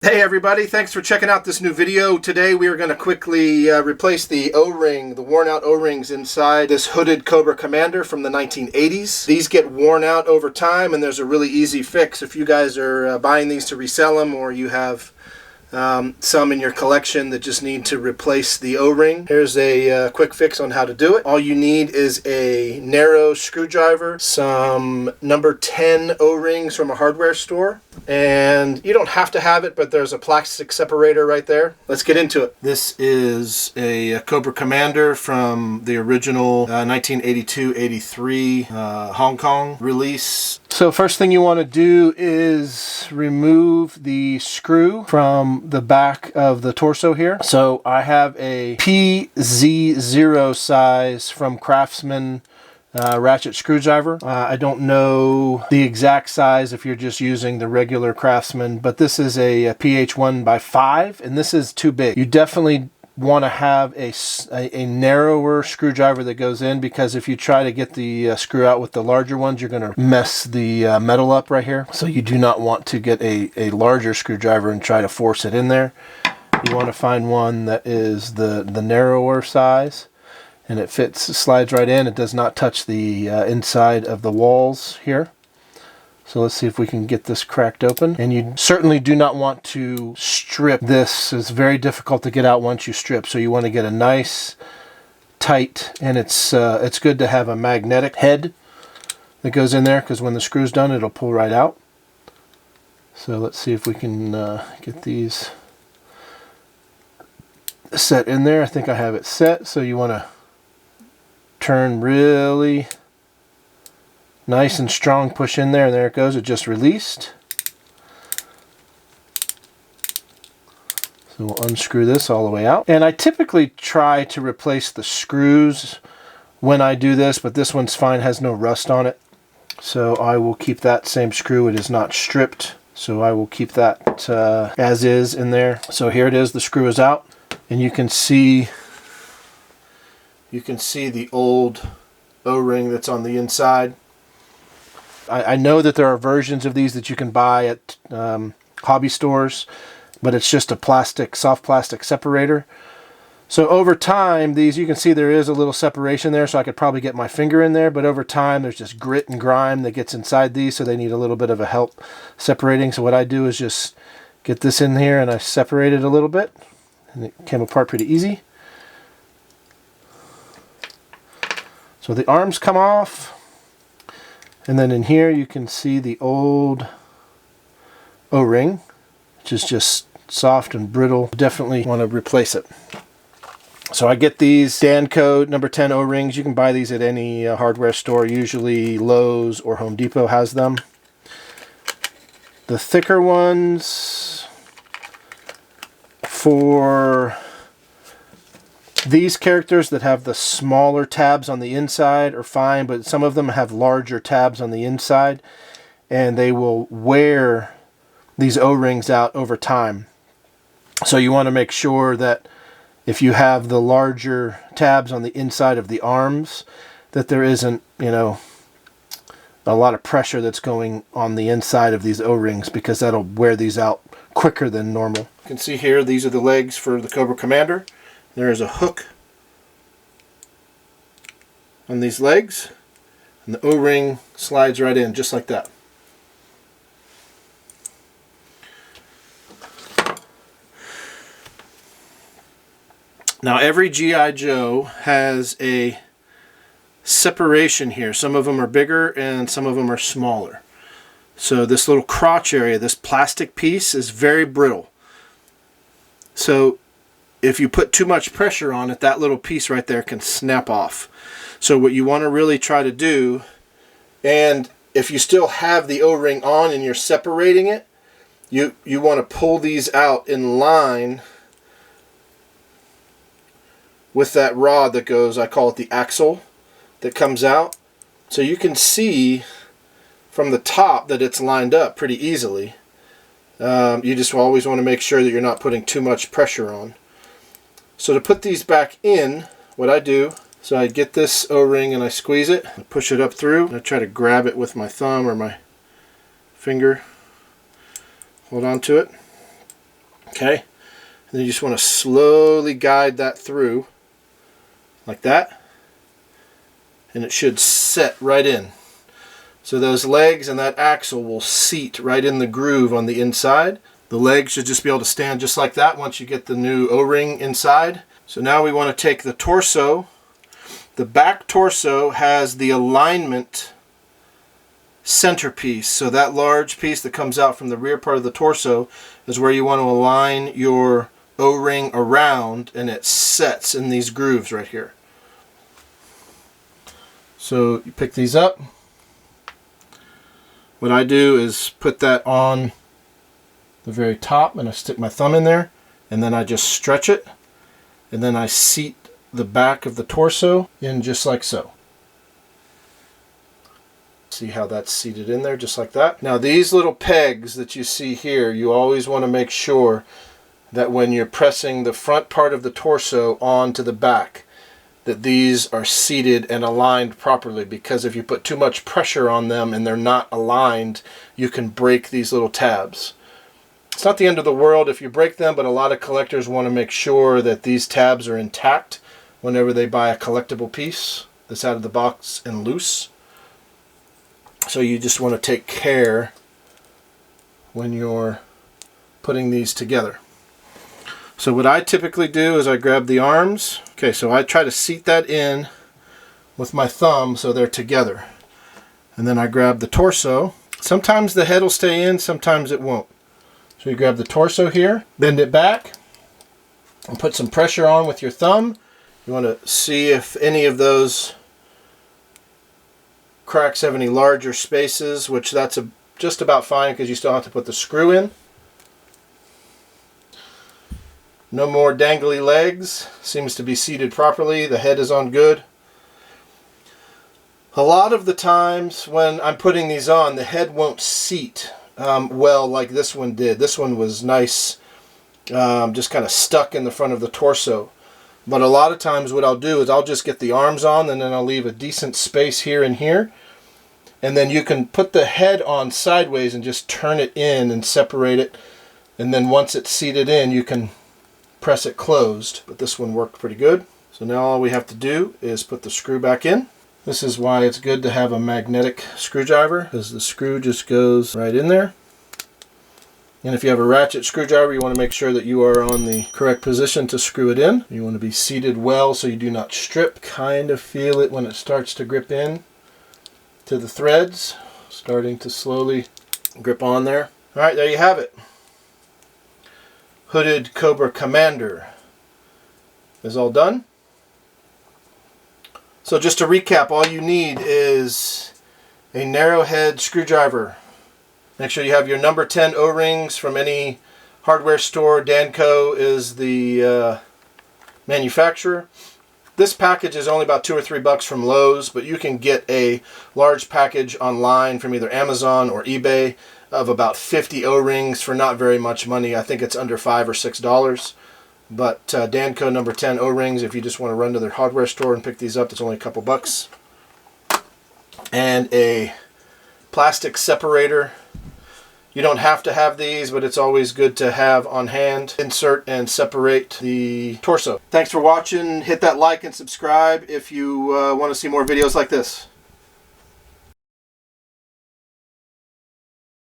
Hey everybody, thanks for checking out this new video. Today we are going to quickly replace the O-ring, the worn out O-rings inside this hooded Cobra Commander from the 1980s. These get worn out over time and there's a really easy fix if you guys are buying these to resell them, or you have some in your collection that just need to replace the O-ring. Here's a quick fix on how to do it. All you need is a narrow screwdriver, some number 10 O-rings from a hardware store, and you don't have to have it, but there's a plastic separator right there. Let's get into it. This is a Cobra Commander from the original 1982-83 Hong Kong release. So first thing you want to do is remove the screw from the back of the torso here. So I have a PZ0 size from Craftsman ratchet screwdriver. I don't know the exact size if you're just using the regular Craftsman, but this is a PH1 by 5 and this is too big. You definitely want to have a narrower screwdriver that goes in, because if you try to get the screw out with the larger ones, you're going to mess the metal up right here. So you do not want to get a larger screwdriver and try to force it in there. You want to find one that is the narrower size, and it fits, slides right in. It does not touch the inside of the walls here. So let's see if we can get this cracked open. And you certainly do not want to strip this. It's very difficult to get out once you strip. So you want to get a nice tight, and it's good to have a magnetic head that goes in there, because when the screw's done, it'll pull right out. So let's see if we can get these set in there. I think I have it set. So you want to turn really nice and strong, push in there, and there it goes. It just released. So we'll unscrew this all the way out. And I typically try to replace the screws when I do this, but this one's fine, has no rust on it. So I will keep that same screw. It is not stripped, so I will keep that as is in there. So here it is, the screw is out, and you can see the old O-ring that's on the inside. I know that there are versions of these that you can buy at hobby stores, but it's just a plastic, soft plastic separator. So over time, these, you can see there is a little separation there, so I could probably get my finger in there, but over time there's just grit and grime that gets inside these, so they need a little bit of a help separating. So what I do is just get this in here and I separate it a little bit, and it came apart pretty easy. So the arms come off. And then in here you can see the old O-ring, which is just soft and brittle. Definitely want to replace it. So I get these Dan Code number 10 O-rings. You can buy these at any hardware store. Usually Lowe's or Home Depot has them. The thicker ones for these characters that have the smaller tabs on the inside are fine, but some of them have larger tabs on the inside, and they will wear these O-rings out over time. So you want to make sure that if you have the larger tabs on the inside of the arms, that there isn't, you know, a lot of pressure that's going on the inside of these O-rings, because that'll wear these out quicker than normal. You can see here, these are the legs for the Cobra Commander. There is a hook on these legs, and the O-ring slides right in just like that. Now every G.I. Joe has a separation here. Some of them are bigger and some of them are smaller. So this little crotch area, this plastic piece, is very brittle. So if you put too much pressure on it, that little piece right there can snap off. So what you want to really try to do, and if you still have the O-ring on and you're separating it, you want to pull these out in line with that rod that goes, I call it the axle, that comes out. So you can see from the top that it's lined up pretty easily. You just always want to make sure that you're not putting too much pressure on. So to put these back in, what I do, so I get this O-ring and I squeeze it, I push it up through, and I try to grab it with my thumb or my finger, hold on to it, Okay, and then you just want to slowly guide that through like that, and it should set right in. So those legs and that axle will seat right in the groove on the inside. The legs should just be able to stand just like that once you get the new O-ring inside. So now we want to take the torso. The back torso has the alignment centerpiece. So that large piece that comes out from the rear part of the torso is where you want to align your O-ring around, and it sets in these grooves right here. So you pick these up. What I do is put that on the very top, and I stick my thumb in there, and then I just stretch it, and then I seat the back of the torso in just like so. See how that's seated in there just like that. Now these little pegs that you see here, you always want to make sure that when you're pressing the front part of the torso onto the back, that these are seated and aligned properly, because if you put too much pressure on them and they're not aligned, you can break these little tabs. It's not the end of the world if you break them, but a lot of collectors want to make sure that these tabs are intact whenever they buy a collectible piece that's out of the box and loose. So you just want to take care when you're putting these together. So what I typically do is I grab the arms. Okay, so I try to seat that in with my thumb so they're together. And then I grab the torso. Sometimes the head will stay in, sometimes it won't. So you grab the torso here, bend it back, and put some pressure on with your thumb. You want to see if any of those cracks have any larger spaces, which that's just about fine because you still have to put the screw in. No more dangly legs. Seems to be seated properly. The head is on good. A lot of the times when I'm putting these on, the head won't seat well like this one did. This one was nice, just kind of stuck in the front of the torso. But a lot of times what I'll do is I'll just get the arms on, and then I'll leave a decent space here and here. And then you can put the head on sideways and just turn it in and separate it. And then once it's seated in, you can press it closed. But this one worked pretty good. So now all we have to do is put the screw back in. This is why it's good to have a magnetic screwdriver, because the screw just goes right in there. And if you have a ratchet screwdriver, you want to make sure that you are on the correct position to screw it in. You want to be seated well so you do not strip. Kind of feel it when it starts to grip in to the threads, starting to slowly grip on there. Alright, there you have it. Hooded Cobra Commander is all done. So just to recap, all you need is a narrow head screwdriver. Make sure you have your number 10 O-rings from any hardware store. Danco is the manufacturer. This package is only about $2 or $3 from Lowe's, but you can get a large package online from either Amazon or eBay of about 50 O-rings for not very much money. I think it's under $5 or $6. But Danco number 10 O-rings, if you just want to run to their hardware store and pick these up, it's only a couple bucks. And a plastic separator. You don't have to have these, but it's always good to have on hand. Insert and separate the torso. Thanks for watching. Hit that like and subscribe if you want to see more videos like this.